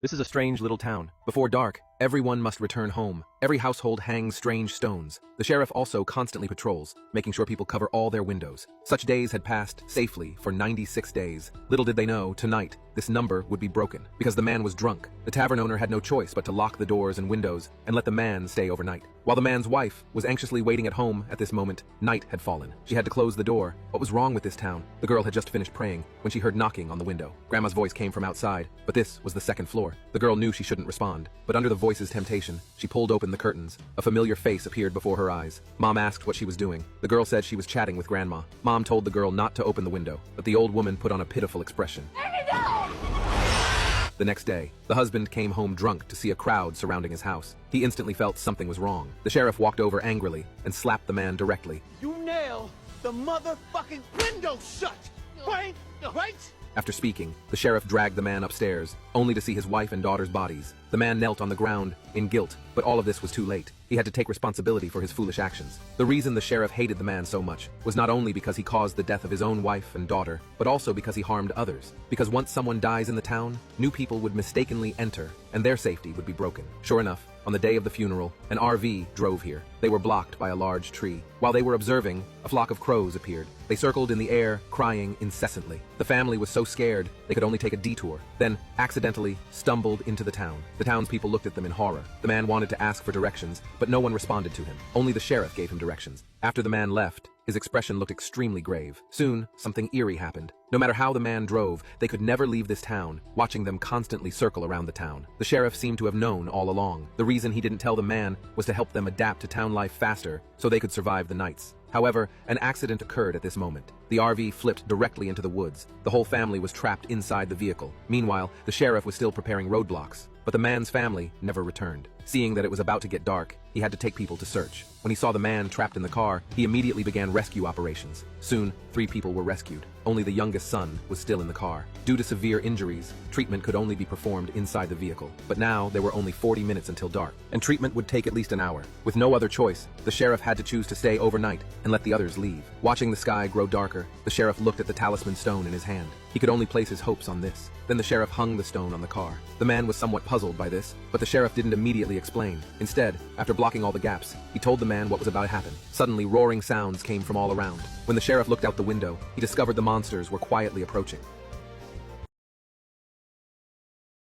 This is a strange little town. Before dark, everyone must return home. Every household hangs strange stones. The sheriff also constantly patrols, making sure people cover all their windows. Such days had passed safely for 96 days. Little did they know, tonight, this number would be broken. Because the man was drunk, the tavern owner had no choice but to lock the doors and windows and let the man stay overnight. While the man's wife was anxiously waiting at home at this moment, night had fallen. She had to close the door. What was wrong with this town? The girl had just finished praying when she heard knocking on the window. Grandma's voice came from outside, but this was the second floor. The girl knew she shouldn't respond, but under the voice's temptation, she pulled open the curtains. A familiar face appeared before her eyes. Mom asked what she was doing. The girl said she was chatting with Grandma. Mom told the girl not to open the window, but the old woman put on a pitiful expression. The next day, the husband came home drunk to see a crowd surrounding his house. He instantly felt something was wrong. The sheriff walked over angrily and slapped the man directly. You nailed the motherfucking window shut! Right? Right? After speaking, the sheriff dragged the man upstairs, only to see his wife and daughter's bodies. The man knelt on the ground, in guilt, but all of this was too late. He had to take responsibility for his foolish actions. The reason the sheriff hated the man so much was not only because he caused the death of his own wife and daughter, but also because he harmed others. Because once someone dies in the town, new people would mistakenly enter, and their safety would be broken. Sure enough, on the day of the funeral, an RV drove here. They were blocked by a large tree. While they were observing, a flock of crows appeared. They circled in the air, crying incessantly. The family was so scared, they could only take a detour, then accidentally stumbled into the town. The townspeople looked at them in horror. The man wanted to ask for directions, but no one responded to him. Only the sheriff gave him directions. After the man left, his expression looked extremely grave. Soon, something eerie happened. No matter how the man drove, they could never leave this town, watching them constantly circle around the town. The sheriff seemed to have known all along. The reason he didn't tell the man was to help them adapt to town life faster, so they could survive the nights. However, an accident occurred at this moment. The RV flipped directly into the woods. The whole family was trapped inside the vehicle. Meanwhile, the sheriff was still preparing roadblocks. But the man's family never returned. Seeing that it was about to get dark, he had to take people to search. When he saw the man trapped in the car, he immediately began rescue operations. Soon, 3 people were rescued. Only the youngest son was still in the car. Due to severe injuries, treatment could only be performed inside the vehicle. But now, there were only 40 minutes until dark, and treatment would take at least an hour. With no other choice, the sheriff had to choose to stay overnight and let the others leave. Watching the sky grow darker, the sheriff looked at the talisman stone in his hand. He could only place his hopes on this. Then the sheriff hung the stone on the car. The man was somewhat puzzled by this, but the sheriff didn't immediately explain. Instead, after blocking all the gaps, he told the man what was about to happen. Suddenly, roaring sounds came from all around. When the sheriff looked out the window, he discovered the monsters were quietly approaching.